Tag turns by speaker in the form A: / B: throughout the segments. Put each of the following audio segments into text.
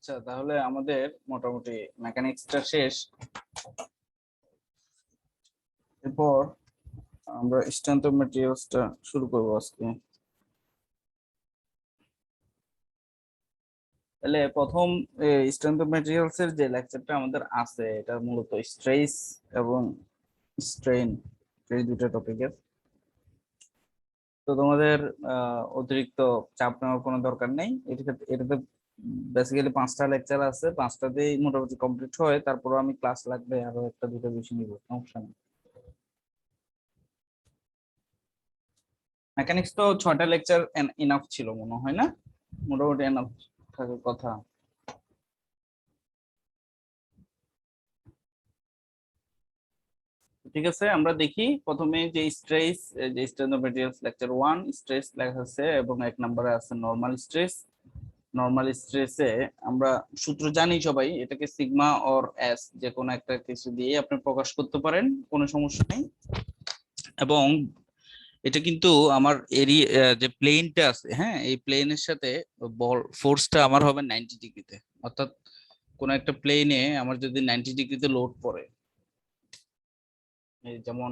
A: আচ্ছা, তাহলে আমাদের মোটামুটি মেকানিক্সটা শেষ। এরপর আমরা স্ট্রেংথ অফ ম্যাটেরিয়ালসটা শুরু করব আজকে। তাহলে প্রথম স্ট্রেংথ অফ ম্যাটেরিয়ালস এর যে লেকচারটা আমাদের আছে, এটা মূলত স্ট্রেস এবং স্ট্রেন, এই দুটো টপিকের। তো তোমাদের অতিরিক্ত চাপ নেওয়ার কোনো দরকার নেই। এটাতে বেসিক্যালি 5টা লেকচার আছে, 5টাতেই মোটামুটি কমপ্লিট হয়। তারপরও আমি ক্লাস লাগবে আরো একটা দুটো বিষয় নিব, সমস্যা নেই। মেকানিক্স তো 6টা লেকচার এনাফ ছিল মনে হয়, না? মোটামুটি এনাফ থাকার কথা। ঠিক আছে, আমরা দেখি প্রথমে যে স্ট্রেস, যে stress of materials lecture 1 stress লেখা আছে এবং 1 নম্বরে আছে নরমাল স্ট্রেস। নরমাল স্ট্রেসে আমরা সূত্র জানি সবাই, এটাকে সিগমা অর এস যে কোনো একটা কিছু দিয়ে আপনি প্রকাশ করতে পারেন, কোনো সমস্যা নেই। এবং এটা কিন্তু আমার এরিয়া যে প্লেনটা আছে, হ্যাঁ, এই প্লেনের সাথে বল ফোর্সটা আমার হবে 90 ডিগ্রিতে। অর্থাৎ কোন একটা প্লেনে আমার যদি 90 ডিগ্রিতে লোড পড়ে, এই যেমন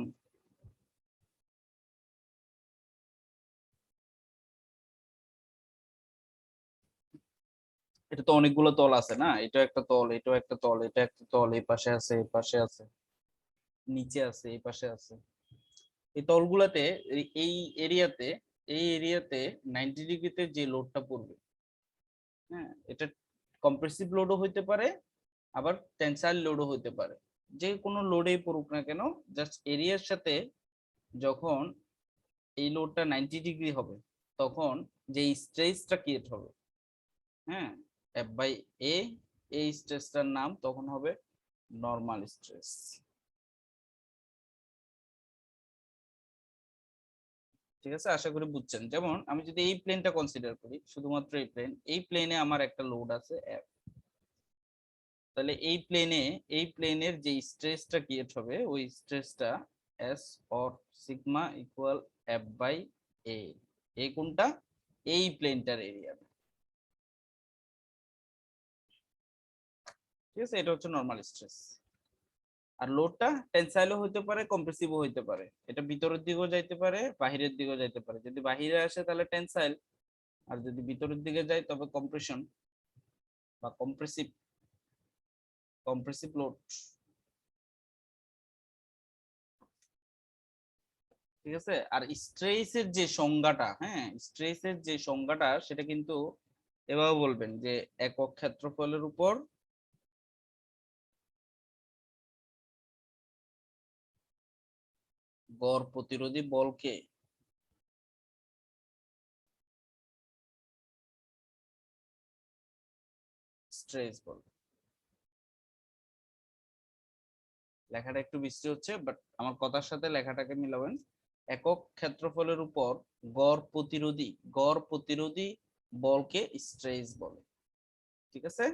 A: এটা তো অনেকগুলো তল আছে না, এটা একটা তল, এটাও একটা তল, এটা একটা তল, এই পাশে আছে, এই পাশে আছে, নিচে আছে, এই পাশে আছে। এই তলগুলাতে এই এরিয়াতে এই এরিয়াতে 90 ডিগ্রিতে যে লোডটা পড়বে, হ্যাঁ, এটা কম্প্রেসিভ লোডও হইতে পারে, আবার টেনসাইল লোডও হইতে পারে। যে কোনো লোডেই পড়ুক না কেন, জাস্ট এরিয়ার সাথে যখন এই লোডটা 90 ডিগ্রি হবে, তখন যে স্ট্রেসটা ক্রিয়েট হবে, হ্যাঁ, এফ বাই এ, এই স্ট্রেসটার নাম তখন হবে নরমাল স্ট্রেস। ঠিক আছে, আশা করি বুঝছেন। যেমন আমি যদি এই প্লেনটা কনসিডার করি, শুধুমাত্র এই প্লেনে আমার একটা লোড আছে এফ, তাহলে এই প্লেনের যে স্ট্রেসটা ক্রিয়েট হবে, ওই স্ট্রেসটা S or sigma equal F by A. এই কোনটা? এই প্লেনটার এরিয়া। ঠিক আছে, এটা হচ্ছে নরমাল স্ট্রেস। আর লোডটা টেনসাইলও হইতে পারে, কম্প্রেসিভও হইতে পারে। এটা ভিতরের দিকেও যাইতে পারে, বাহিরের দিকেও যাইতে পারে। যদি বাহিরে আসে তাহলে টেনসাইল, আর যদি ভিতরের দিকে যায় তবে কম্প্রেশন বা কম্প্রেসিভ কম্প্রেসিভ লোড। ঠিক আছে, আর স্ট্রেসের যে সংজ্ঞাটা, হ্যাঁ, স্ট্রেসের যে সংজ্ঞাটা সেটা কিন্তু এভাবে বলবেন যে একক ক্ষেত্রফলের উপর গড় প্রতিরোধী বলকে স্ট্রেস বলে। লেখাটা একটু বৃষ্টি হচ্ছে, বাট আমার কথার সাথে লেখাটাকে মিলাবেন। একক ক্ষেত্রফলের উপর গড় প্রতিরোধী বলকে স্ট্রেস বলে। ঠিক আছে,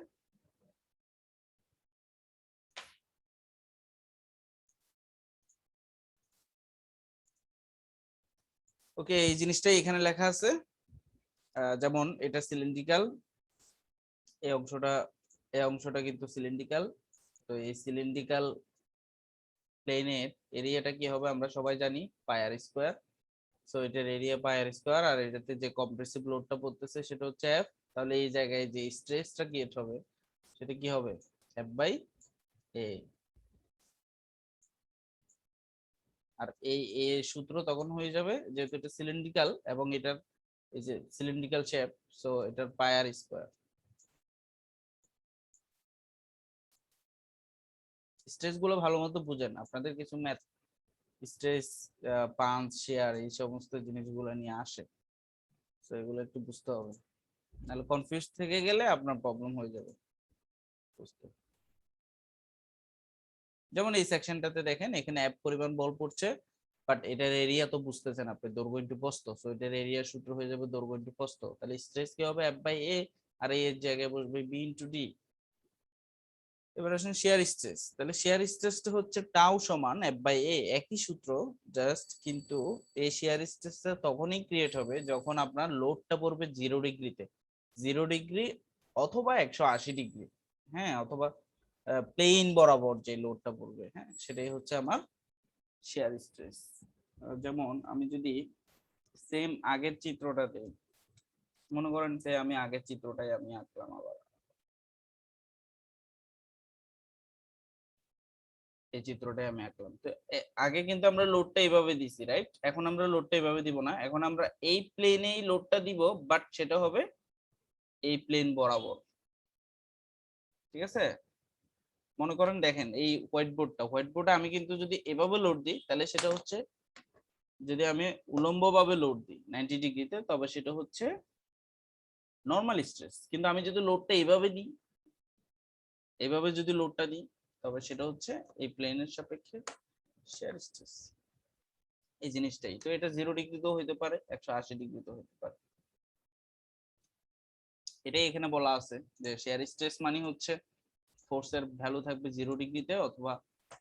A: ওকে, এই জিনিসটাই এখানে লেখা আছে। যেমন এটা সিলিন্ড্রিক্যাল, এই অংশটা এই অংশটা কিন্তু সিলিন্ড্রিক্যাল। তো এই সিলিন্ড্রিক্যাল প্লেনের এরিয়াটা কি হবে আমরা সবাই জানি, পাই আর স্কোয়ার। সো এটার এরিয়া পাই আর স্কোয়ার, আর এটাতে যে কম্প্রেসিভ লোডটা পড়তেছে সেটা হচ্ছে এফ। তাহলে এই জায়গায় যে স্ট্রেসটা ক্রিয়েট হবে সেটা কি হবে? এফ বাই এ। আর এই এ সূত্র তখন হয়ে যাবে, যেহেতু এটা সিলিন্ড্রিক্যাল এবং এটার এই যে সিলিন্ড্রিক্যাল শেপ, সো এটার পাই আর স্কোয়ার। স্ট্রেস গুলো ভালো মতো বুঝেন, আপনাদের কিছু ম্যাথ স্ট্রেস, পাঞ্চ, শেয়ার, এই সমস্ত জিনিসগুলো নিয়ে আসে। তো এগুলো একটু বুঝতে হবে, নাহলে কনফিউজ থেকে গেলে আপনার প্রবলেম হয়ে যাবে বুঝতে। যেমন এই সেকশনটাতে দেখেন, এখানে এক পরিমাণ বল পড়ছে, বাট এটার এরিয়া তো বুঝতেছেন আপনি, দৈর্ঘ্য ইনটু প্রস্থ। সো এটার এরিয়ার সূত্র হয়ে যাবে দৈর্ঘ্য ইনটু প্রস্থ। তাহলে স্ট্রেস কি হবে? এফ বাই এ, আর এর জায়গায় বসবে বি ইনটু ডি। এবার আসুন শেয়ার স্ট্রেস। তাহলে শেয়ার স্ট্রেসটা হচ্ছে টাউ সমান এফ বাই এ, একই সূত্র জাস্ট, কিন্তু এই শেয়ার স্ট্রেসটা তখনই ক্রিয়েট হবে যখন আপনার লোডটা পড়বে 0 ডিগ্রিতে। 0 ডিগ্রি অথবা 180 ডিগ্রি, হ্যাঁ, অথবা প্লেন বরাবর যে লোডটা পড়বে, হ্যাঁ, সেটাই হচ্ছে আমার শিয়ার স্ট্রেস। যেমন আমি যদি সেম আগের চিত্রটাতে মনে করেন যে আমি আগের চিত্রটাই আমি আঁকলাম, আবার এই চিত্রটাই আমি আঁকলাম। তো আগে কিন্তু আমরা লোডটা এইভাবে দিছি, রাইট? এখন আমরা লোডটা এইভাবে দিব না, এখন আমরা এই প্লেনেই লোডটা দিব, বাট সেটা হবে এই প্লেন বরাবর। ঠিক আছে, মনে করেন দেখেন এই হোয়াইট বোর্ডে আমি কিন্তু যদি এভাবে লোড দিই তাহলে সেটা হচ্ছে, যদি আমি উলম্বভাবে লোড দিই 90 ডিগ্রিতে, তবে সেটা হচ্ছে নরমাল স্ট্রেস। কিন্তু আমি যদি লোডটা এইভাবে দিই, এইভাবে যদি লোডটা দিই, তবে সেটা হচ্ছে এই প্লেনের সাপেক্ষে শিয়ার স্ট্রেস। এই জিনিসটাই তো, এটা 0 ডিগ্রিতেও হইতে পারে, 180 ডিগ্রিতেও হইতে পারে। এটাই এখানে বলা আছে যে শিয়ার স্ট্রেস মানে হচ্ছে ফোর্সের ভ্যালু থাকবে 0 ডিগ্রিতে অথবা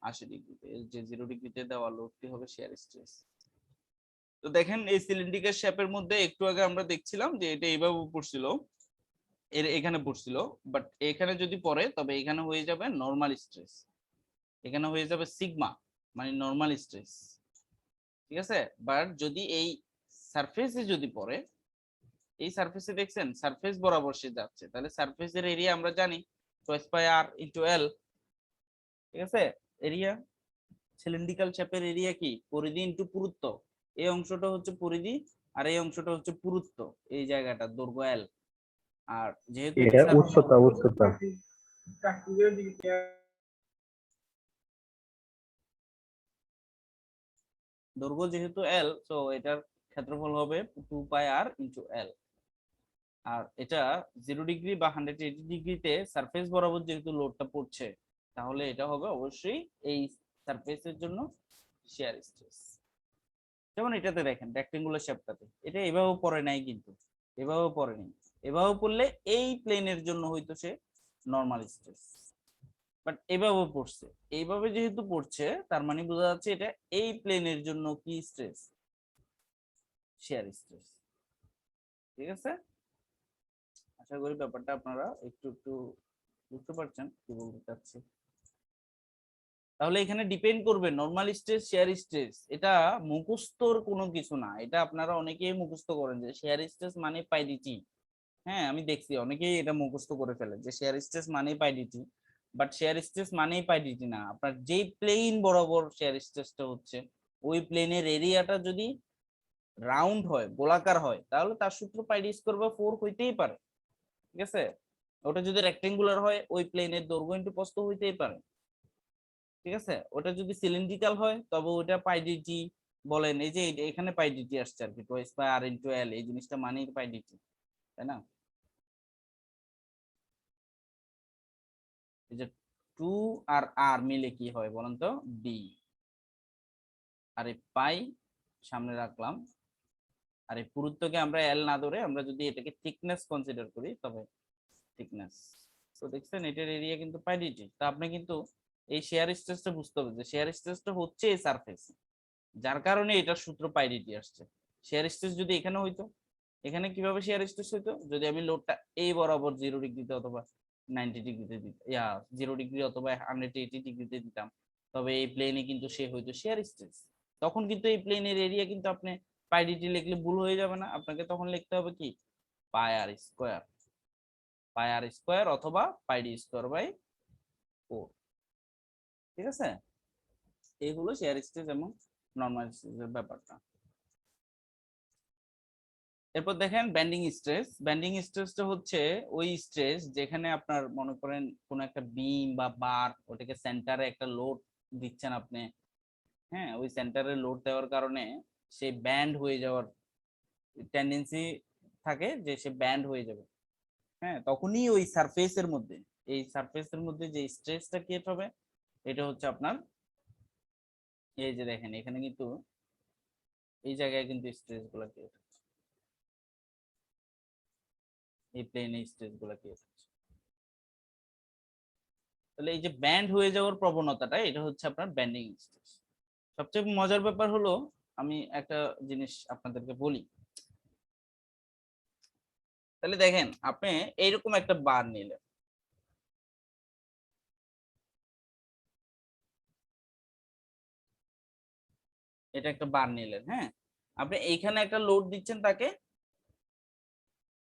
A: 80 ডিগ্রিতে। এই যে 0 ডিগ্রিতে দেওয়া লোডটি হবে শিয়ার স্ট্রেস। তো দেখেন এই সিলিন্ড্রিক্যাল শেপের মধ্যে একটু আগে আমরা দেখছিলাম যে এটা এইভাবে পড়ছিল, এর এখানে পড়ছিল, বাট এখানে যদি পড়ে তবে এখানে হয়ে যাবে নরমাল স্ট্রেস, এখানে হয়ে যাবে সিগমা, মানে নরমাল স্ট্রেস। ঠিক আছে, বাট যদি এই সারফেসে যদি পড়ে, এই সারফেসে দেখছেন সারফেস বরাবর সে যাচ্ছে, তাহলে সারফেসের এরিয়া আমরা জানি টুয়াইস পাই আর ইনটু এল। ঠিক আছে, এরিয়া সিলিন্ড্রিক্যাল শেপের এরিয়া কি পরিধি ইনটু পুরুত্ব। এই অংশটা হচ্ছে পরিধি আর এই অংশটা হচ্ছে পুরুত্ব, এই জায়গাটা দৈর্ঘ্য এল। আর যেহেতু এটা
B: উচ্চতা উচ্চতা
A: দৈর্ঘ্য যেহেতু এল, তো এটার ক্ষেত্রফল হবে 2 পাই আর ইনটু এল। আর এটা 0 ডিগ্রি বা 180 ডিগ্রিতে সারফেস বরাবর যেহেতু লোডটা পড়ছে, তাহলে এটা হবে অবশ্যই এই সারফেসের জন্য শিয়ার স্ট্রেস। যেমন এটাতে দেখেন রেক্টেঙ্গুলার শেপটাতে এটা এভাবে পড়ে নাই, কিন্তু এভাবে পড়ে নাই, এভাবে পড়লে এই প্লেনের জন্য হয়তো সে নরমাল স্ট্রেস, বাট এভাবে পড়ছে, এইভাবে যেহেতু পড়ছে তার মানে বোঝা যাচ্ছে এটা এই প্লেনের জন্য কি স্ট্রেস, শিয়ার স্ট্রেস। ঠিক আছে, আশা করি ব্যাপারটা আপনারা একটু একটু বুঝতে পারছেন কি বলতে চাচ্ছি। তাহলে এখানে ডিপেন্ড করবে নরমাল স্ট্রেস শেয়ার স্ট্রেস, এটা মুখস্থর কোনো কিছু না, এটা আপনারা অনেকেই মুখস্থ করেন যে শেয়ার স্ট্রেস মানে পাই ডিটি। হ্যাঁ, আমি দেখছি অনেকেই এটা মুখস্থ করে ফেলে যে শেয়ার স্ট্রেস মানেই পাই ডিটি, বাট শেয়ার স্ট্রেস মানেই পাই ডিটি না। আপনার যেই প্লেন বরাবর শেয়ার স্ট্রেসটা হচ্ছে, ওই প্লেনের এরিয়াটা যদি রাউন্ড হয়, গোলাকার হয়, তাহলে তার সূত্র পাই ডি স্কয়ার বা 4 হইতেই পারে। ঠিক আছে, ওটা যদি রেক্টেঙ্গুলার হয়, ওই প্লেনের দৈর্ঘ্য ইনটু প্রস্থ হইতেই পারে। ঠিক আছে, ওটা যদি সিলিন্ড্রিক্যাল হয় তবে ওটা পাই ডিটি বলেন, এই যে এখানে পাই ডিটি আসছে আর কি, টুয়াইস পাই আর ইনটু এল, এই জিনিসটা মানেই পাই ডিটি, তাই না? এই যে 2 আর আর মিলে কি হয় বলেন তো, ডি। আর এই পাই সামনে রাখলাম, আর এই পুরুত্বকে আমরা এল না ধরে আমরা যদি এটাকে থিকনেস কনসিডার করি, তবে থিকনেস। তো দেখছেন এটার এরিয়া কিন্তু পাই ডিটি। তা আপনি কিন্তু এই শেয়ার স্ট্রেসটা বুঝতে হবে যে শেয়ার স্ট্রেসটা হচ্ছে এই সারফেস, যার কারণে এটার সূত্র পাই ডিটি আসছে। শেয়ার স্ট্রেস যদি এখানে হইতো, এখানে কিভাবে শেয়ার স্ট্রেস হইতো, যদি আমি লোডটা এই বরাবর 0 ডিগ্রিতে অথবা 90 ডিগ্রিতে দিতাম, 0 ডিগ্রি অথবা 180 ডিগ্রিতে দিতাম, তবে এই প্লেনে কিন্তু সে হইতো শেয়ার স্ট্রেস। তখন কিন্তু এই প্লেনের এরিয়া কিন্তু আপনি পাই ডিটি লিখলে ভুল হয়ে যাবে না, আপনাকে তখন লিখতে হবে কি পাই আর স্কয়ার, পাই আর স্কয়ার অথবা পাই ডি স্কয়ার বাই 4। ঠিক আছে, এই হলো শেয়ার স্ট্রেস এবং নরমাল স্ট্রেসের ব্যাপারটা। এরপর দেখেন ব্যান্ডিং স্ট্রেস। ব্যান্ডিং স্ট্রেসটা হচ্ছে ওই স্ট্রেস যেখানে আপনার মনে করেন কোন একটা বিম বা বার, ওটাকে সেন্টারে একটা লোড দিচ্ছেন আপনি, হ্যাঁ, ওই সেন্টারে লোড দেওয়ার কারণে সে ব্যান্ড হয়ে যাওয়ার টেন্ডেন্সি থাকে, যে সে ব্যান্ড হয়ে যাবে। হ্যাঁ, তখনই ওই সারফেসের মধ্যে, এই সারফেসের মধ্যে যে স্ট্রেসটা ক্রিয়েট হবে, এটা হচ্ছে আপনার, এই যে দেখেন এখানে কিন্তু এই জায়গায় কিন্তু স্ট্রেস গুলা ক্রিয়েট হচ্ছে, এই প্লেনে স্ট্রেস গুলা ক্রিয়েট হচ্ছে। তাহলে এই যে ব্যান্ড হয়ে যাওয়ার প্রবণতাটা, এটা হচ্ছে আপনার ব্যান্ডিং স্ট্রেস। সবচেয়ে মজার ব্যাপার হলো, আমি একটা জিনিস আপনাদেরকে বলি, তাহলে দেখেন আপনি এইরকম একটা বার নিলেন, এটা একটা বার নিলেন, হ্যাঁ, আপনি এইখানে একটা লোড দিচ্ছেন তাকে,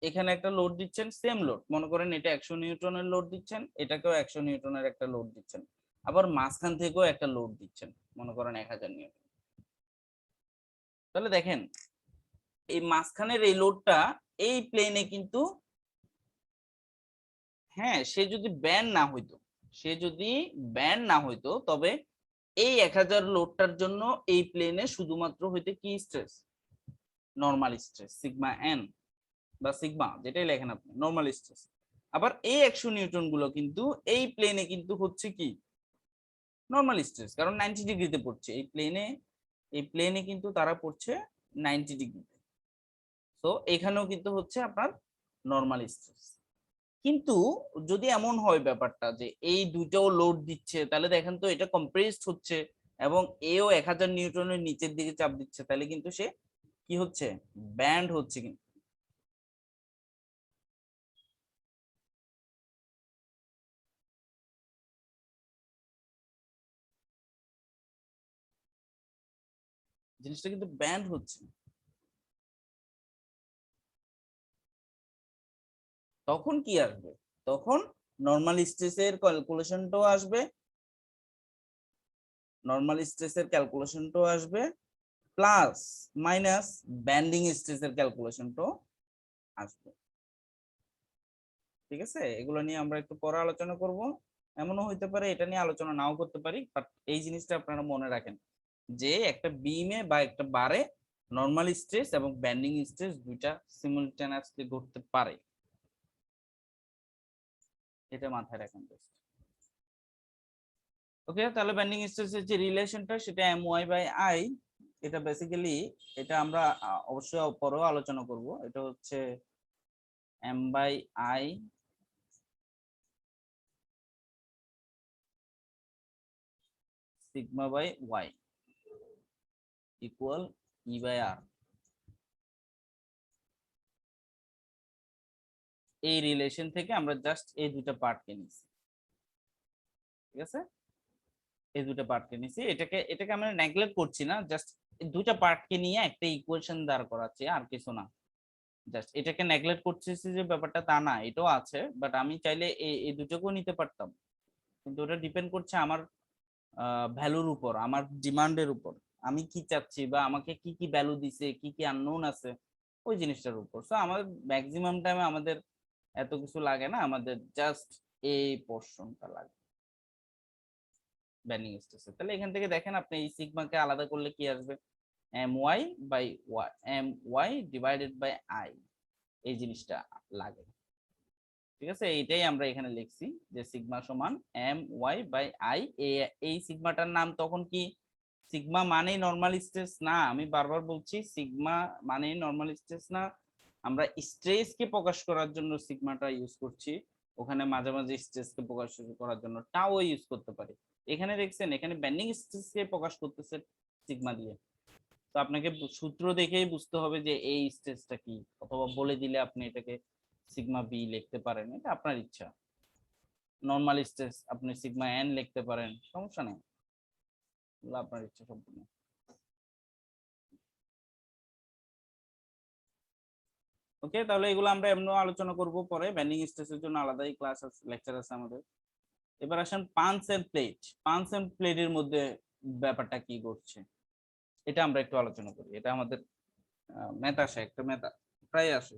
A: এখানে একটা লোড দিচ্ছেন, সেম লোড, মনে করেন এটা 100 নিউটনের লোড দিচ্ছেন, এটাকেও 100 নিউটনের একটা লোড দিচ্ছেন, আবার মাঝখান থেকেও একটা লোড দিচ্ছেন, মনে করেন 1000 নিউটন। তাহলে দেখেন এই মাঝখানের এই লোডটা এই প্লেনে কিন্তু, হ্যাঁ, সে যদি ব্যান্ড না হইতো, সে যদি ব্যান্ড না হইতো তবে এই 1000 লোডটার জন্য এই প্লেনে শুধুমাত্র হইতে কি stress, normal stress sigma N বা সিগমা যেটাই লেখেন আপনি, নরমাল স্ট্রেস। আবার এই 100 নিউটন গুলো কিন্তু এই প্লেনে কিন্তু হচ্ছে কি নরমাল স্ট্রেস, কারণ 90 ডিগ্রিতে পড়ছে এই প্লেনে, এই প্লেনে কিন্তু তারা পড়ছে 90 ডিগ্রিতে। তো এখানেও কিন্তু হচ্ছে আপনার নরমাল স্ট্রেস। কিন্তু যদি এমন হয় ব্যাপারটা যে এই দুটাও লোড দিচ্ছে, তাহলে দেখেন তো এটা কম্প্রেসড হচ্ছে এবং এও 1000 নিউটনের নিচের দিকে চাপ দিচ্ছে, তাহলে কিন্তু সে কি হচ্ছে, ব্যান্ড হচ্ছে। কিন্তু জিনিসটা কিন্তু ব্যান্ড হচ্ছে। তখন কি আসবে, তখন নরমাল স্ট্রেসের ক্যালকুলেশনটাও আসবে, নরমাল স্ট্রেসের ক্যালকুলেশনটাও আসবে, প্লাস মাইনাস ব্যান্ডিং স্ট্রেসের ক্যালকুলেশনটাও আসবে। ঠিক আছে, এগুলো নিয়ে আমরা একটু পরে আলোচনা করব। এমনও হইতে পারে এটা নিয়ে আলোচনা নাও করতে পারি, বাট এই জিনিসটা আপনারা মনে রাখেন যে একটা বিমে বা একটা বারে নরমাল স্ট্রেস এবং ব্যান্ডিং স্ট্রেস দুইটা সিমুলটেনিয়াসলি ঘটতে পারে, এটা মাথায় রাখেন। ওকে, তাহলে বেন্ডিং স্ট্রেসের যে রিলেশনটা সেটা এম ওয়াই বাই আই, এটা বেসিক্যালি এটা আমরা অবশ্যই পরেও আলোচনা করব। এটা হচ্ছে M by I sigma by Y equal E by R. এই রিলেশন থেকে আমরা জাস্ট এই দুটো পার্টকে নিছি, ঠিক আছে, এই দুটো পার্টকে নিছি, এটাকে এটাকে আমরা নেগলেক্ট করছি না, জাস্ট দুটো পার্টকে নিয়ে একটা ইকুয়েশন দাঁড় করাচ্ছি, আর কিছু না। জাস্ট এটাকে নেগলেক্ট করতেছি যে ব্যাপারটা তা না, এটাও আছে, বাট আমি চাইলে এই দুটোকেও নিতে পারতাম, কিন্তু ওটা ডিপেন্ড করছে আমার ভ্যালুর উপর, আমার ডিমান্ডের উপর, আমি কি চাচ্ছি বা আমাকে কি কি ভ্যালু দিছে, কি কি আননোন আছে ওই জিনিসটার উপর। সো আমাদের ম্যাক্সিমাম টাইমে আমাদের এত কিছু লাগে না, আমাদের জাস্ট এই পোর্শনটা লাগে ব্যান্ডিং স্ট্রেসে। তাহলে এখান থেকে দেখেন আপনি এই সিগমাকে আলাদা করলে কি আসবে, M Y by M Y divided by I, এই জিনিসটা লাগে। ঠিক আছে, এইটাই আমরা এখানে লিখছি যে সিগমা সমান এম ওয়াই বাই আই। এই সিগমাটার নাম তখন কি, সিগমা মানেই নরমাল স্ট্রেস না, আমি বারবার বলছি সিগমা মানেই নরমাল স্ট্রেস না, আমরা স্ট্রেসকে প্রকাশ করার জন্য সিগমাটা ইউজ করছি, ওখানে মাঝে মাঝে স্ট্রেসকে প্রকাশ করার জন্য টাও ইউজ করতে পারি। এখানে দেখছেন এখানে ব্যান্ডিং স্ট্রেসকে প্রকাশ করতেছে সিগমা দিয়ে, তো আপনাকে সূত্র দেখেই বুঝতে হবে যে এই স্ট্রেসটা কি, অথবা বলে দিলে আপনি এটাকে সিগমা বি লিখতে পারেন, এটা আপনার ইচ্ছা। নরমাল স্ট্রেস আপনি সিগমা এন লিখতে পারেন, সমস্যা নেই, এগুলো আপনার ইচ্ছা সম্পূর্ণ। ওকে, তাহলে এগুলো আমরা এমনও আলোচনা করব পরে, ব্যান্ডিং স্ট্রেসের জন্য আলাদাই ক্লাস আছে, লেকচার আছে আমাদের। এবার আসেন punch and plate, punch and প্লেটের মধ্যে ব্যাপারটা কি ঘটছে এটা আমরা একটু আলোচনা করি। এটা আমাদের ম্যাথ আসে, একটা ম্যাথ প্রায় আসে।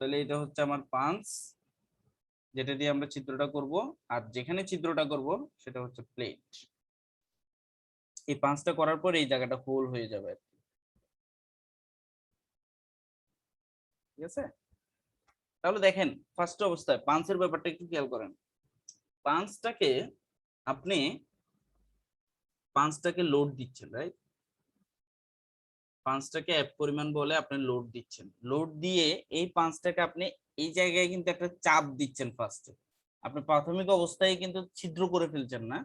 A: তাহলে এটা হচ্ছে আমার পাঞ্চ, যেটা দিয়ে আমরা চিত্রটা করব, আর যেখানে চিত্রটা করব সেটা হচ্ছে প্লেট। এই 5টা করার পর এই জায়গাটা হোল হয়ে যাবে, ঠিক আছে? তাহলে দেখেন ফার্স্ট অবস্থায় পাঞ্চের ব্যাপারটা একটু খেয়াল করেন। পাঞ্চটাকে আপনি লোড দিচ্ছেন, রাইট? পাঞ্চটাকে এক পরিমাণ বলে আপনি লোড দিচ্ছেন, লোড দিয়ে এই পাঞ্চটাকে আপনি এই জায়গায় কিন্তু একটা চাপ দিচ্ছেন। ফার্স্টে আপনি প্রাথমিক অবস্থায় কিন্তু ছিদ্র করে ফেলছেন না,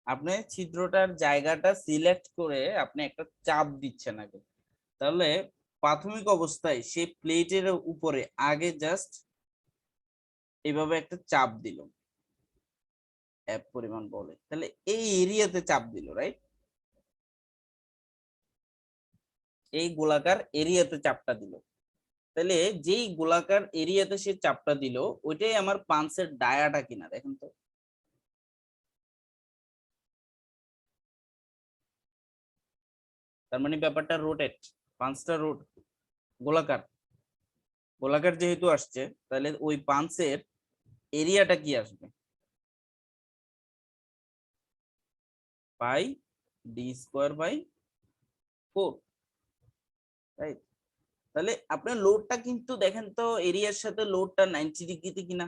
A: আপনি ছিদ্রটার জায়গাটা সিলেক্ট করে আপনি একটা চাপ দিচ্ছেন আগে। তাহলে প্রাথমিক অবস্থায় সেই প্লেটের উপরে আগে জাস্ট এইভাবে একটা চাপ দিল এক পরিমাণ বলে, তাহলে এই এরিয়াতে চাপ দিল, রাইট? এই গোলাকার এরিয়াতে চাপটা দিল। তাহলে যেই গোলাকার এরিয়াতে সে চাপটা দিল ওইটাই আমার পাঞ্চের ডায়াটা কিনা দেখেন তো। তার মানে ব্যাপারটা রোটেট, পাঞ্চটা রোট গোলাকার, গোলাকার যেহেতু আসছে তাহলে ওই পাঞ্চের এরিয়াটা কি আসবে? পাই ডি স্কোয়ার বাই 4, রাইট? তাহলে আপনার লোডটা কিন্তু দেখেন তো এরিয়ার সাথে লোডটা 90 ডিগ্রিতে কিনা।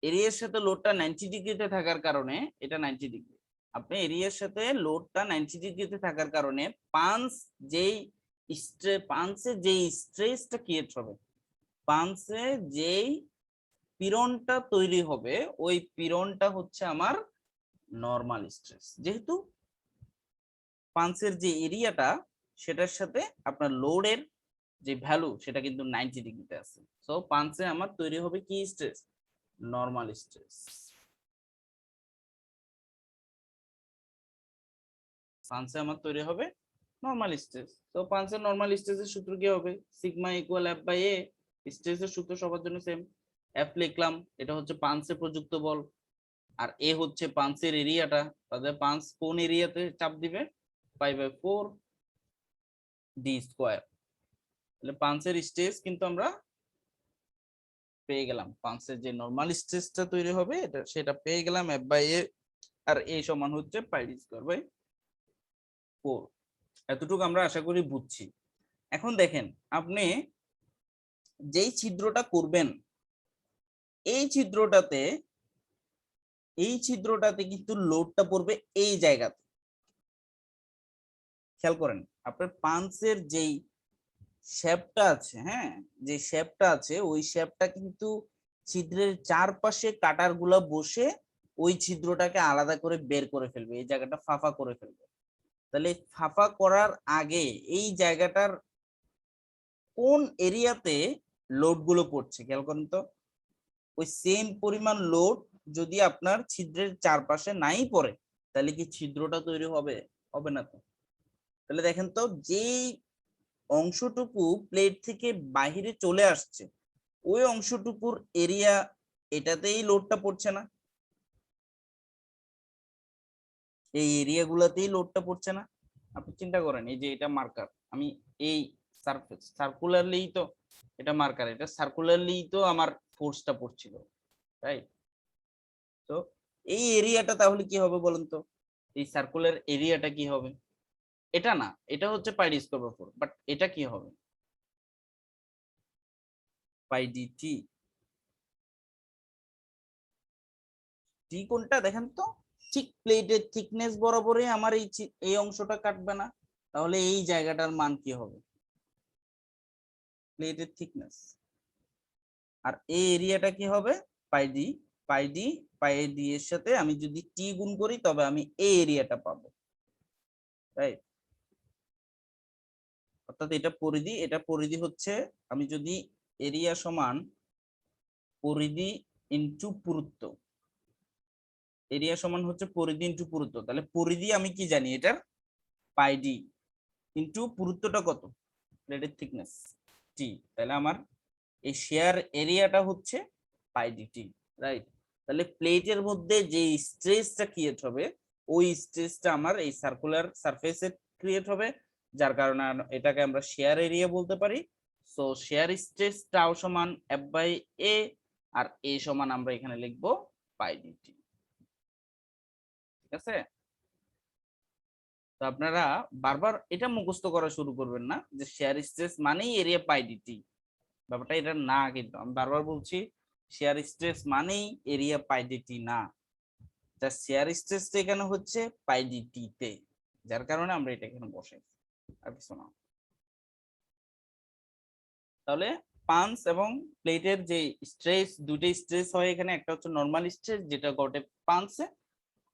A: এরিয়ার সাথে লোডটা 90 ডিগ্রিতে থাকার কারণে এটা 90 ডিগ্রি। আপনি এরিয়ার সাথে লোডটা 90 ডিগ্রিতে থাকার কারণে পাঞ্চে যেই স্ট্রেসটা ক্রিয়েট হবে, পাঞ্চে যেই পীড়নটা তৈরি হবে ওই পীড়নটা হচ্ছে আমার নরমাল স্ট্রেস। যেহেতু পাঞ্চের যে এরিয়াটা সেটার সাথে আপনার লোডের যে ভ্যালু সেটা কিন্তু 90 ডিগ্রিতে আছে, সো পাঞ্চে আমার তৈরি হবে কি স্ট্রেস? Normal stress. পাঞ্চে আমার তৈরি হবে নরমাল স্ট্রেস। তো পাঞ্চের নরমাল স্ট্রেসের সূত্র কি হবে? সিগমা ইকুয়াল এফ বাই এ। স্ট্রেসের সূত্র সবার জন্য সেম, এফ লিখলাম, এটা হচ্ছে পাঞ্চে প্রযুক্ত বল, আর এ হচ্ছে পাঞ্চের এরিয়াটা। তাহলে পাঞ্চ কোন এরিয়াতে চাপ দিবে? Pi by 4 D square. তাহলে পাঞ্চের স্ট্রেস কিন্তু আমরা পেয়ে গেলাম, পাঞ্চের যে নরমাল স্ট্রেসটা তৈরি হবে এটা সেটা পেয়ে গেলাম এফ বাই এ, আর এ সমান হচ্ছে পাই ডি স্কোয়ার বাই 4। এতটুকু আমরা আশা করি বুঝছি। এখন দেখেন আপনি যেই ছিদ্রটা করবেন এই ছিদ্রটাতে কিন্তু লোডটা পড়বে এই জায়গাতে। খেয়াল করেন আপনার পাঞ্চের যেই শেপটা আছে, হ্যাঁ, যে শেপটা আছে ওই শেপটা কিন্তু ছিদ্রের চারপাশে কাটার গুলা বসে ওই ছিদ্রটাকে আলাদা করে বের করে ফেলবে, এই জায়গাটা ফাঁপা করে ফেলবে। তাহলে ফাঁপা করার আগে এই জায়গাটার কোন এরিয়াতে লোড গুলো পড়ছে খেয়াল করেন তো। ওই সেম পরিমাণ লোড যদি আপনার ছিদ্রের চারপাশে নাই পড়ে তাহলে কি ছিদ্রটা তৈরি হবে? হবে না তো। তাহলে দেখেন তো যেই অংশটুকু প্লেট থেকে বাহিরে চলে আসছে ওই অংশটুকুর এরিয়া এটাতেই লোডটা পড়ছে না, এই এরিয়া গুলাতেই লোডটা পড়ছে না। আপনি চিন্তা করেন এই যে এটা মার্কার, আমি এই সারফেস সার্কুলারলি তো এটা মার্কার, এটা সার্কুলারলি তো আমার ফোর্সটা পড়ছিল, রাইট? তো এই এরিয়াটা তাহলে কি হবে বলেন তো? এই সার্কুলার এরিয়াটা কি হবে? এটা না, এটা হচ্ছে পাই ডি স্কয়ার বাই 4, বাট এটা কি হবে? পাই ডি টি। টি কোনটা দেখেন তো? ঠিক প্লেটের থিকনেস বরাবরই আমার এই অংশটা কাটবে না, তাহলে এই জায়গাটার মান কি হবে? প্লেটের থিকনেস। আর এই এরিয়াটা কি হবে? পাই ডি। পাই ডি এর সাথে আমি যদি টি গুণ করি তবে আমি এই এরিয়াটা পাবো, রাইট? অর্থাৎ এটা পরিধি হচ্ছে, আমি যদি এরিয়া সমান পরিধি ইনটু পুরুত্ব, এরিয়া সমান হচ্ছে পরিধি ইনটু পুরুত্ব, তাহলে পরিধি আমি কি জানি এটার পাই ডি ইনটু পুরুত্বটা কত? প্লেটের থিকনেস টি, তাহলে আমার এই শেয়ার এরিয়াটা হচ্ছে পাই ডি টি, রাইট? তাহলে প্লেটের মধ্যে যে স্ট্রেসটা ক্রিয়েট হবে ওই স্ট্রেসটা আমার এই সার্কুলার সারফেসে ক্রিয়েট হবে, যার কারণে এটাকে আমরা শেয়ার এরিয়া বলতে পারি। সো শেয়ার স্ট্রেস টাও সমান এফ বাই এ, আর এ সমান আমরা এখানে লিখবো পাই ডি টি, ঠিক আছে? তো আপনারা বারবার এটা মুখস্থ করা শুরু করবেন না যে শেয়ার স্ট্রেস মানেই এরিয়া পাই ডিটি, ব্যাপারটা এটা না, কিন্তু আমি বারবার বলছি শেয়ার স্ট্রেস মানেই এরিয়া পাই ডিটি না, তার শেয়ার স্ট্রেসটা এখানে হচ্ছে পাই ডিটি তে, যার কারণে আমরা এটা এখানে বসাই, আর কিছু না। তাহলে পাঞ্চ এবং প্লেটের যে স্ট্রেস, দুইটা স্ট্রেস হয় এখানে, একটা হচ্ছে নরমাল স্ট্রেস যেটা ঘটে পাঞ্চে,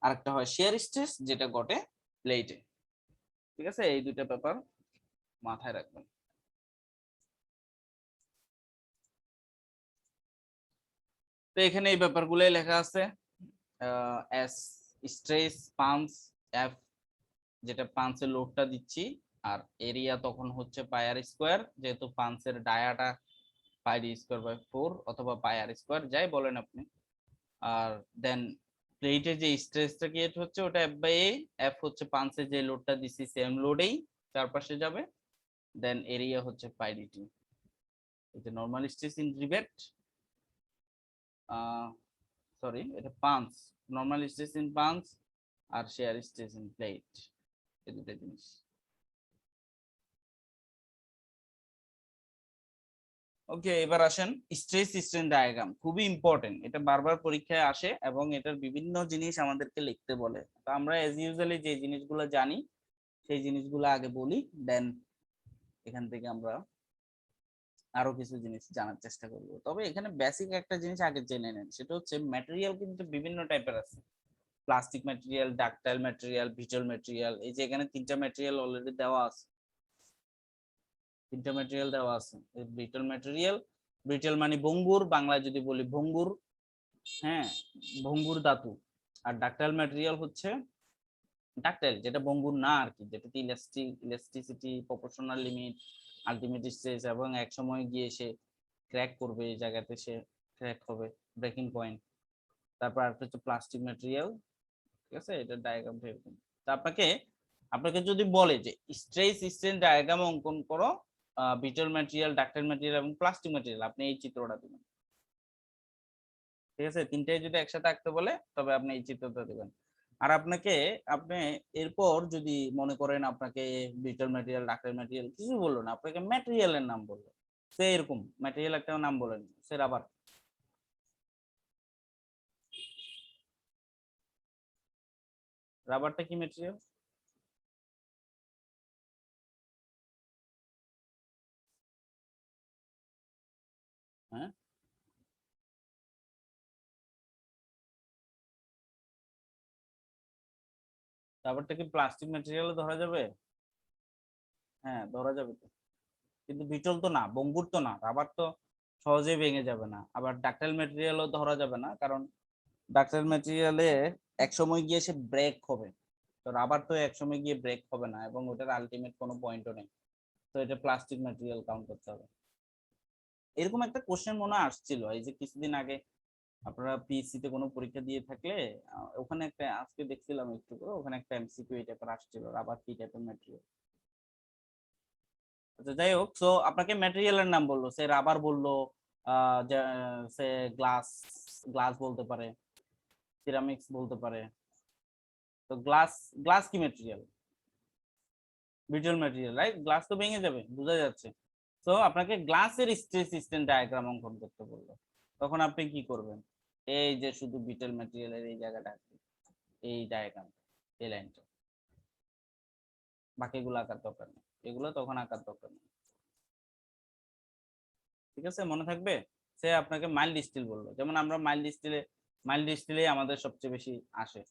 A: আর একটা হয় শেয়ার স্ট্রেস যেটা ঘটে প্লেটে। ঠিক আছে, এই দুইটা ব্যাপার মাথায় রাখবেন। তো এখানে এই ব্যাপারগুলোই লেখা আছে। এস স্ট্রেস পাঞ্চ, এফ যেটা পাঞ্চের লোডটা দিচ্ছি, আর এরিয়া তখন হচ্ছে পাই আর স্কোয়ার, যেহেতু পাঞ্চের ডায়াটা পাই ডি স্কোয়ার বাই 4 অথবা পাই আর স্কোয়ার যাই বলেন আপনি। আর দেন প্লেটে যে স্ট্রেসটা ক্রিয়েট হচ্ছে ওটা এফ বাই এ, এফ হচ্ছে পাঞ্চে যে লোডটা দিচ্ছি সেম লোডেই চারপাশে যাবে, দেন এরিয়া হচ্ছে পাই ডিটি। এই যে normal stress in rivet, sorry এটা punch, normal stress in punch আর শেয়ার স্ট্রেস ইন প্লেট, এই দুটো জিনিস। ওকে, এবার আসেন স্ট্রেস স্ট্রেন ডায়াগ্রাম, খুবই ইম্পর্টেন্ট, এটা বারবার পরীক্ষায় আসে এবং এটার বিভিন্ন জিনিস আমাদেরকে লিখতে বলে। তো আমরা এজ ইউজুয়ালি যে জিনিসগুলো জানি সেই জিনিসগুলো আগে বলি, দেন এখান থেকে আমরা আরো কিছু জিনিস জানার চেষ্টা করব। তবে এখানে বেসিক একটা জিনিস আগে জেনে নেন, সেটা হচ্ছে ম্যাটেরিয়াল কিন্তু বিভিন্ন টাইপের আছে, plastic material, ductile material, visual material. এই যে এখানে তিনটা ম্যাটেরিয়াল অলরেডি দেওয়া আছে, তিনটা ম্যাটেরিয়াল দেওয়া আছে। ব্রিটল ম্যাটেরিয়াল, ব্রিটল মানে ভঙ্গুর, বাংলায় যদি বলি ভঙ্গুর, হ্যাঁ ভঙ্গুর ধাতু। আর ডাকটাইল ম্যাটেরিয়াল হচ্ছে ডাকটাইল যেটা ভঙ্গুর না আর কি, যেটাতে elasticity, proportional limit, ultimate stress, এবং এক সময় গিয়ে সে ক্র্যাক করবে, এই জায়গাতে সে ক্র্যাক হবে, ব্রেকিং পয়েন্ট। তারপর আরেকটা হচ্ছে প্লাস্টিক ম্যাটেরিয়াল। ঠিক আছে, এটা ডায়াগ্রামটা এরকম। তা আপনাকে আপনাকে যদি বলে যে স্ট্রেস স্ট্রেন ডায়াগ্রাম অঙ্কন করো ব্রিটল ম্যাটেরিয়াল, ডাকটাইল ম্যাটেরিয়াল এবং প্লাস্টিক ম্যাটেরিয়াল, আপনি এই চিত্রটা দিবেন। ঠিক আছে, তিনটাই যদি একসাথে আঁকতে বলে তবে আপনি এই চিত্রটা দিবেন। আর আপনাকে আপনি এরপর যদি মনে করেন আপনাকে ব্রিটল ম্যাটেরিয়াল, ডাকটাইল ম্যাটেরিয়াল কিছু বললো না, আপনাকে ম্যাটেরিয়ালের নাম বললো, সে এরকম ম্যাটেরিয়াল একটা নাম বলেন, সে রাবার। রাবারটা কি ম্যাটেরিয়াল? হ্যাঁ, রাবারটা কি প্লাস্টিক ম্যাটেরিয়ালে ধরা যাবে? হ্যাঁ ধরা যাবে তো, কিন্তু বিটল তো না, বঙ্গুর তো না, রাবার তো সহজেই ভেঙে যাবে না। আবার ডাকটাইল ম্যাটেরিয়ালও ধরা যাবে না, কারণ ডাকটাইল ম্যাটেরিয়ালে এক সময় গিয়ে সে ব্রেক হবে, তো রাবার তো এক সময় গিয়ে ব্রেক হবে না, এবং ওটার আলটিমেট কোনো পয়েন্টও নেই। তো এটা প্লাস্টিক ম্যাটেরিয়াল কাউন্ট করতে হবে। এরকম একটা কোশ্চেন মনে হয় আসছিল এই যে কিছুদিন আগে, আপনারা পিএসসি তে কোনো পরীক্ষা দিয়ে থাকলে ওখানে একটা আজকে দেখছিলাম একটু করে, ওখানে একটা এমসিকিউ এই টাইপের আসছিল, রাবার কি টাইপের ম্যাটেরিয়াল। আচ্ছা যাই হোক, তো আপনাকে ম্যাটেরিয়ালের নাম বললো, সে রাবার বললো, যে সে গ্লাস, গ্লাস বলতে পারে, সিরামিক্স বলতে পারে। তো গ্লাস, গ্লাস কি material? Brittle material, right? Glass তো ভেঙে যাবে, বোঝা যাচ্ছে। তো আপনাকে গ্লাসের স্ট্রেস স্ট্রেন ডায়াগ্রাম অঙ্কন করতে বললো, তখন আপনি কি করবেন? এই যে শুধু ব্রিটল ম্যাটেরিয়ালের এই জায়গাটা আছে, এই ডায়াগ্রাম, এই লাইনটা, বাকিগুলো আঁকার দরকার নেই, এগুলো তখন আঁকার দরকার নেই। ঠিক আছে, মনে থাকবে। সে আপনাকে মাইল্ড স্টিল বললো, যেমন আমরা মাইল্ড স্টিলে আমাদের সবচেয়ে বেশি আসে,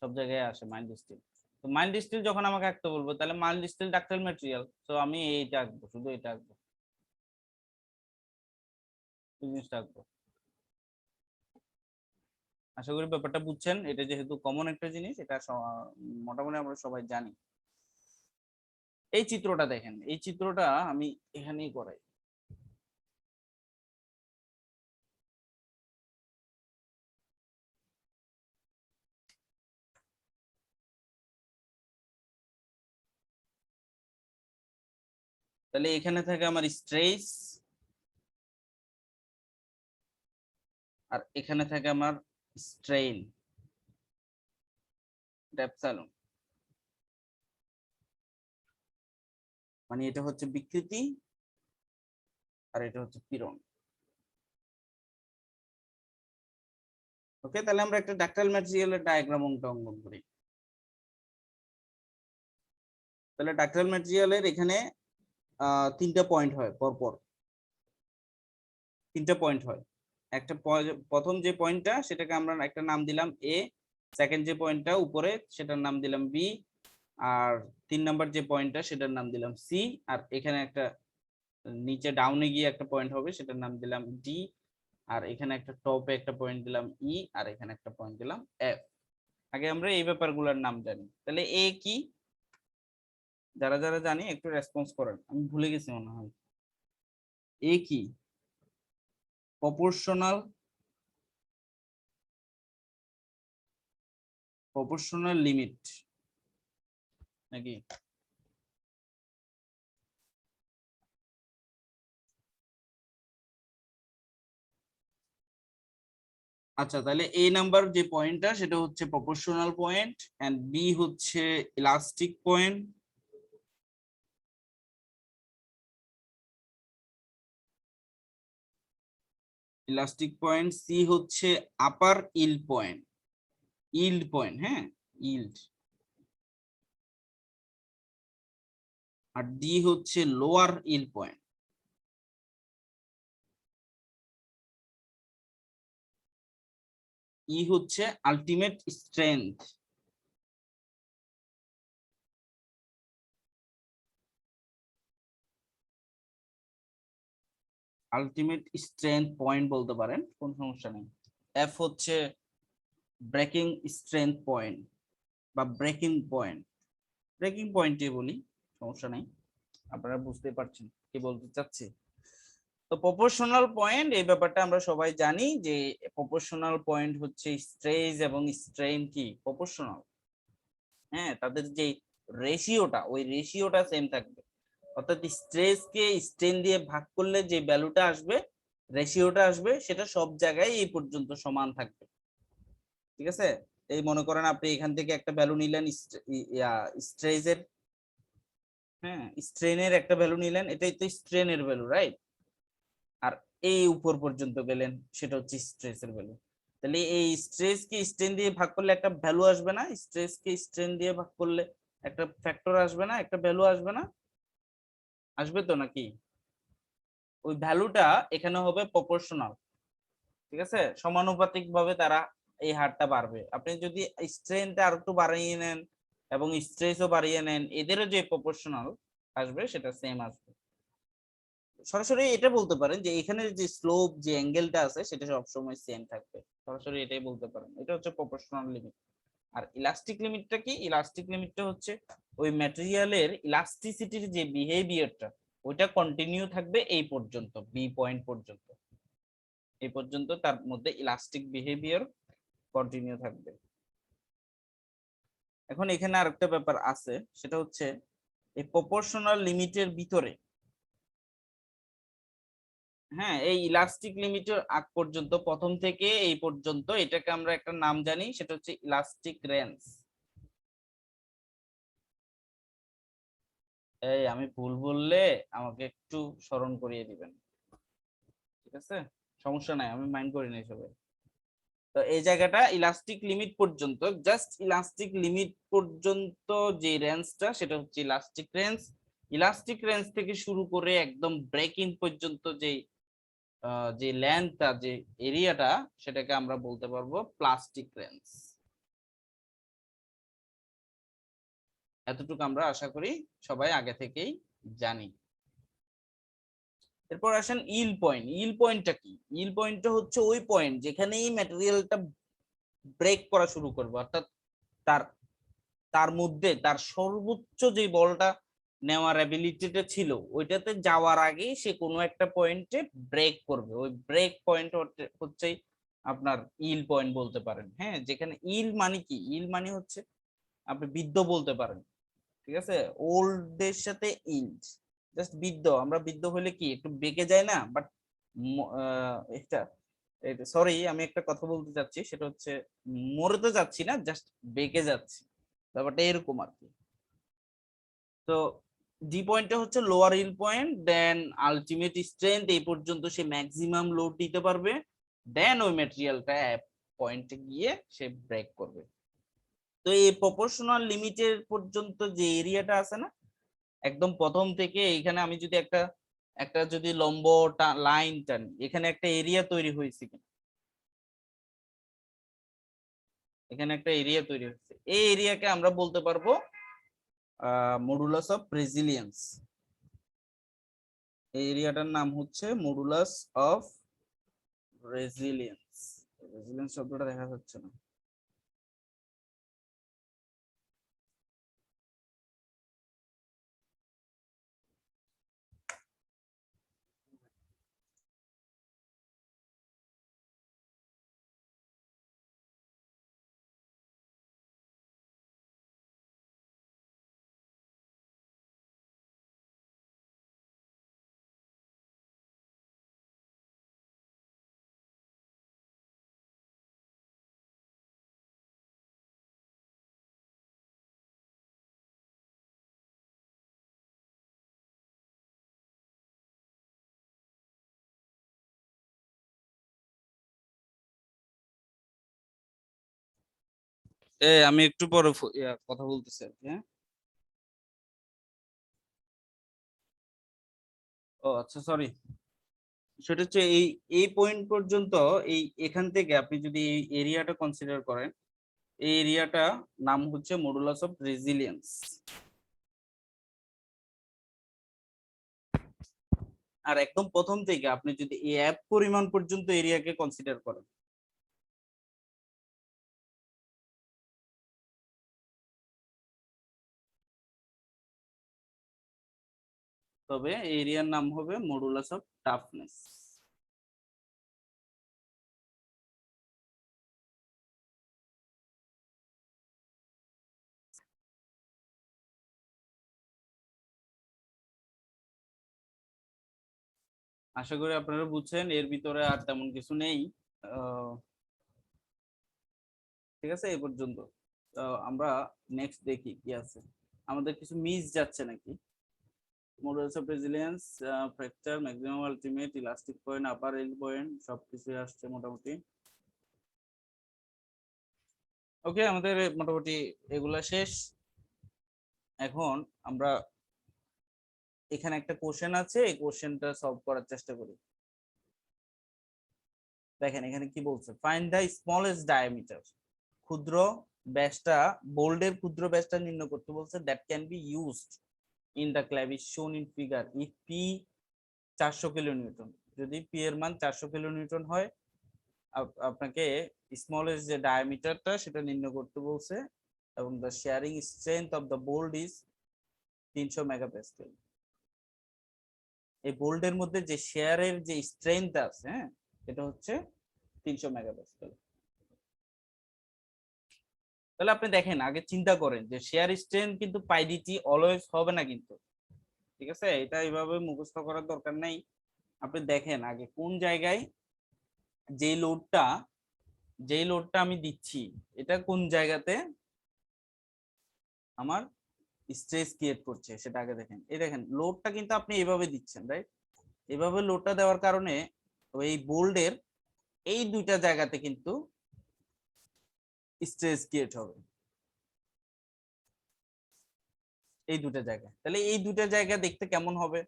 A: সব জায়গায় আসে মাইল্ড স্টিল। তো মাইল্ড স্টিল যখন আমাকে আঁকতে বলবো, তাহলে মাইল্ড স্টিল ডাক্তাইল ম্যাটেরিয়াল, তো আমি এইটা আঁকবো, শুধু এটা আঁকবো, এই জিনিসটা আঁকবো। আশা করি ব্যাপারটা বুঝছেন, এটা যেহেতু কমন একটা জিনিস, এটা মোটামুটি আমরা সবাই জানি। এই চিত্রটা দেখেন, এই চিত্রটা আমি এখানেই করাই। তাহলে এখানে থাকে আমার স্ট্রেস, আর এখানে থাকে আমার স্ট্রেইন, এটা এপসাইলন। মানে এটা হচ্ছে বিকৃতি আর এটা হচ্ছে পীড়ন। ওকে, তাহলে আমরা একটা ডাকটাইল ম্যাটেরিয়ালের ডায়াগ্রাম অঙ্কন করি। তাহলে ডাকটাইল ম্যাটেরিয়ালের এখানে তিনটা পয়েন্ট হয় পরপর, তিনটা পয়েন্ট হয়। একটা প্রথম যে পয়েন্টটা সেটাকে আমরা একটা নাম দিলাম এ, সেকেন্ড যে পয়েন্টটা উপরে সেটার নাম দিলাম বি, আর 3 নাম্বার যে পয়েন্টটা সেটার নাম দিলাম সি, আর এখানে একটা নিচে ডাউনে গিয়ে একটা পয়েন্ট হবে সেটার নাম দিলাম ডি, আর এখানে একটা টপে একটা পয়েন্ট দিলাম ই, আর এখানে একটা পয়েন্ট দিলাম এফ। আগে আমরা এই ব্যাপারগুলোর নাম জানি। তাহলে এ কি, যারা যারা জানি একটু রেসপন্স করেন, আমি ভুলে গেছি মনে হয়। এ কি? প্রপোর্শনাল, প্রপোর্শনাল লিমিট নাকি? আচ্ছা, তাহলে এ নাম্বার যে পয়েন্টটা সেটা হচ্ছে প্রপোর্শনাল পয়েন্ট, এন্ড বি হচ্ছে elastic point, elastic point, C হচ্ছে upper yield point, yield point, হ্যাঁ ইল্ড, আর ডি হচ্ছে লোয়ার ইল্ড পয়েন্ট। ই হচ্ছে ultimate strength, ultimate strength point বলতে পারেন, কোন সমস্যা নেই। এফ হচ্ছে ব্রেকিং স্ট্রেংথ পয়েন্ট বা ব্রেকিং পয়েন্ট, ব্রেকিং পয়েন্টই বলি, সমস্যা নেই, আপনারা বুঝতে পারছেন কি বলতে চাচ্ছি। তো প্রপোর্শনাল পয়েন্ট এই ব্যাপারটা আমরা সবাই জানি যে প্রপোর্শনাল পয়েন্ট হচ্ছে স্ট্রেস এবং স্ট্রেইন কি প্রপোর্শনাল, হ্যাঁ তাদের যে রেশিওটা ওই রেশিওটা সেম থাকবে, অর্থাৎ স্ট্রেস কে স্ট্রেন দিয়ে ভাগ করলে যে ভ্যালুটা আসবে, রেশিওটা আসবে, সেটা সব জায়গায় এই পর্যন্ত সমান থাকবে। ঠিক আছে, এই মনে করেন আপনি এখান থেকে একটা ভ্যালু নিলেন স্ট্রেসের, হ্যাঁ স্ট্রেনের একটা ভ্যালু নিলেন, এটাই তো স্ট্রেনের ভ্যালু, রাইট? আর এই উপর পর্যন্ত গেলেন, সেটা হচ্ছে স্ট্রেসের ভ্যালু। তাহলে এই স্ট্রেস কে স্ট্রেন দিয়ে ভাগ করলে একটা ভ্যালু আসবে না, স্ট্রেস কে স্ট্রেন দিয়ে ভাগ করলে একটা ফ্যাক্টর আসবে না, একটা ভ্যালু আসবে না, আসবে তো নাকি? ওই ভ্যালুটা এখানে হবে প্রপোর্শনাল, ঠিক আছে, সমানুপাতিক ভাবে তারা এই হারটা বাড়বে। আপনি যদি স্ট্রেনটা আর একটু বাড়িয়ে নেন এবং স্ট্রেসও বাড়িয়ে নেন, এদেরও যে প্রপোর্শনাল আসবে সেটা সেম আসবে। সরাসরি এটা বলতে পারেন যে এখানে যে স্লোপ যে অ্যাঙ্গেলটা আছে সেটা সবসময় সেম থাকবে, সরাসরি এটাই বলতে পারেন, এটা হচ্ছে প্রপোর্শনাল লিমিট। আর ইলাস্টিক লিমিটটা কি? ইলাস্টিক লিমিটটা হচ্ছে ওই ম্যাটেরিয়ালের ইলাস্টিসিটির যে বিহেভিয়ারটা ওইটা কন্টিনিউ থাকবে এই পর্যন্ত, বি পয়েন্ট পর্যন্ত, এই পর্যন্ত তার মধ্যে ইলাস্টিক বিহেভিয়ার কন্টিনিউ থাকবে। এখন এখানে আরেকটা ব্যাপার আছে, সেটা হচ্ছে এই প্রপোর্শনাল লিমিটের ভিতরে, হ্যাঁ এই ইলাস্টিক লিমিটের আগ পর্যন্ত, প্রথম থেকে এই পর্যন্ত, এটাকে আমরা একটা নাম জানি, সেটা হচ্ছে ইলাস্টিক রেঞ্জ। এই আমি ভুল বললে আমাকে একটু স্মরণ করিয়ে দিবেন, ঠিক আছে, সমস্যা নাই, আমি মাইন্ড করি নাই সবাই। তো এই জায়গাটা ইলাস্টিক লিমিট পর্যন্ত, জাস্ট ইলাস্টিক লিমিট পর্যন্ত যে রেঞ্জটা সেটা হচ্ছে ইলাস্টিক রেঞ্জ। ইলাস্টিক রেঞ্জ থেকে শুরু করে একদম ব্রেকিং পর্যন্ত যে যে লেন্থটা, যে এরিয়াটা, সেটাকে আমরা বলতে পারবো প্লাস্টিক রেঞ্জ। এতটুকু আমরা আশা করি সবাই আগে থেকেই জানি। এরপর আসেন ইল পয়েন্ট। ইল পয়েন্টটা কি? ইল পয়েন্টটা হচ্ছে ওই পয়েন্ট যেখানেই ম্যাটেরিয়ালটা ব্রেক করা শুরু করবে, অর্থাৎ তার তার মধ্যে তার সর্বোচ্চ যে বলটা নেওয়ার অ্যাবিলিটিটা ছিল ওইটাতে যাওয়ার আগে সে কোনো একটা পয়েন্টে ব্রেক করবে, ওই ব্রেক পয়েন্ট হচ্ছে আপনার ইল পয়েন্ট বলতে পারেন। হ্যাঁ, যেখানে ইল মানে কি? ইল মানে হচ্ছে আপনি বিদ্ধ বলতে পারেন, ঠিক আছে, ওল্ড এর সাথে ইল্ড, জাস্ট বিদ্ধ। আমরা বিদ্ধ হলে কি একটু বেঁকে যায় না, বাট এটা সরি আমি একটা কথা বলতে চাচ্ছি, সেটা হচ্ছে মরে তো যাচ্ছি না, জাস্ট বেঁকে যাচ্ছি, ব্যাপারটা এরকম আর কি। তো ডি পয়েন্টে হচ্ছে লোয়ার ইল পয়েন্ট, দেন আলটিমেট স্ট্রেংথ এই পর্যন্ত সে ম্যাক্সিমাম লোড দিতে পারবে, দেন ওই ম্যাটেরিয়ালটা পয়েন্টে গিয়ে সে ব্রেক করবে। তো এই প্রপোর্শনাল লিমিটের পর্যন্ত যে এরিয়াটা আছে না, একদম প্রথম থেকে এইখানে আমি যদি একটা একটা যদি লম্ব লাইন টানি, এখানে একটা এরিয়া তৈরি হয়েছে কিনা, এখানে একটা এরিয়া তৈরি হয়েছে, এই এরিয়াকে আমরা বলতে পারবো মডুলাস অফ রেজিলিয়েন্স। এই এরিয়াটার নাম হচ্ছে মডুলাস অফ রেজিলিয়েন্স। রেজিলিয়েন্স শব্দটা দেখা যাচ্ছে না। আমি একটু পরে কথা বলতেছি আর কি, হ্যাঁ। ও আচ্ছা, সরি। সেটা হচ্ছে এই এই পয়েন্ট পর্যন্ত, এই এখান থেকে আপনি যদি এই এরিয়াটা কনসিডার করেন, এই এরিয়াটা নাম হচ্ছে মডুলাস অফ রেজিলিয়েন্স। আর একদম প্রথম থেকে আপনি যদি এই অ্যাপ পরিমাণ পর্যন্ত এরিয়াকে কনসিডার করেন, তবে এরিয়ার নাম হবে মডুলাস অফ টাফনেস। আশা করি আপনারা বুঝছেন, এর ভিতরে আর তেমন কিছু নেই। আহ, ঠিক আছে, এই পর্যন্ত। তো আমরা নেক্সট দেখি কি আছে, আমাদের কিছু মিস যাচ্ছে নাকি। Modulus of resilience, fracture, maximum, ultimate, elastic point, upper end point সবকিছু আসছে মোটামুটি। ওকে, আমাদের মোটামুটি এগুলা শেষ। এখন আমরা এখানে একটা কোশ্চেন আছে, এই কোশ্চেনটা সলভ করার চেষ্টা করি। দেখেন এখানে কি বলছে, ফাইন্ড দ্য স্মলেস্ট ডায়ামিটার, ক্ষুদ্র ব্যাসটা, বোল্ডের ক্ষুদ্র ব্যাসটা নির্ণয় করতে বলছে, that can be used in the clevis shown in figure if P 400 kilonewton. যদি পি এর মান 400 কিলোনিউটন হয়, আপনাকে স্মলেস্ট যে ডায়ামিটারটা সেটা নির্ণয় করতে বলছে, এবং the shearing strength of the bolt is 300 megapascal. এই বোল্ডের মধ্যে যে শেয়ারের যে স্ট্রেংথ আছে, হ্যাঁ, এটা হচ্ছে 300 মেগাপ্যাসকেল। তাহলে আপনি দেখেন, আগে চিন্তা করেন যে শেয়ার স্ট্রেংথ কিন্তু পাই ডিটি অলওয়েজ হবে না কিন্তু, ঠিক আছে, এটা এইভাবে মুখস্থ করার দরকার নেই। আপনি দেখেন আগে কোন জায়গায় যেই লোডটা, যেই লোডটা আমি দিচ্ছি, এটা কোন জায়গাতে আমার স্ট্রেস ক্রিয়েট করছে সেটা আগে দেখেন। এই দেখেন লোডটা কিন্তু আপনি এইভাবে দিচ্ছেন, রাইট? এভাবে লোডটা দেওয়ার কারণে ওই বোল্ডের এই দুইটা জায়গাতে কিন্তু স্ট্রেস ক্রিয়েট হবে, এই দুটো জায়গায়। তাহলে এই দুটো জায়গা দেখতে কেমন হবে?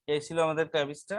A: এই ছিল আমাদের ক্যাবিসটা।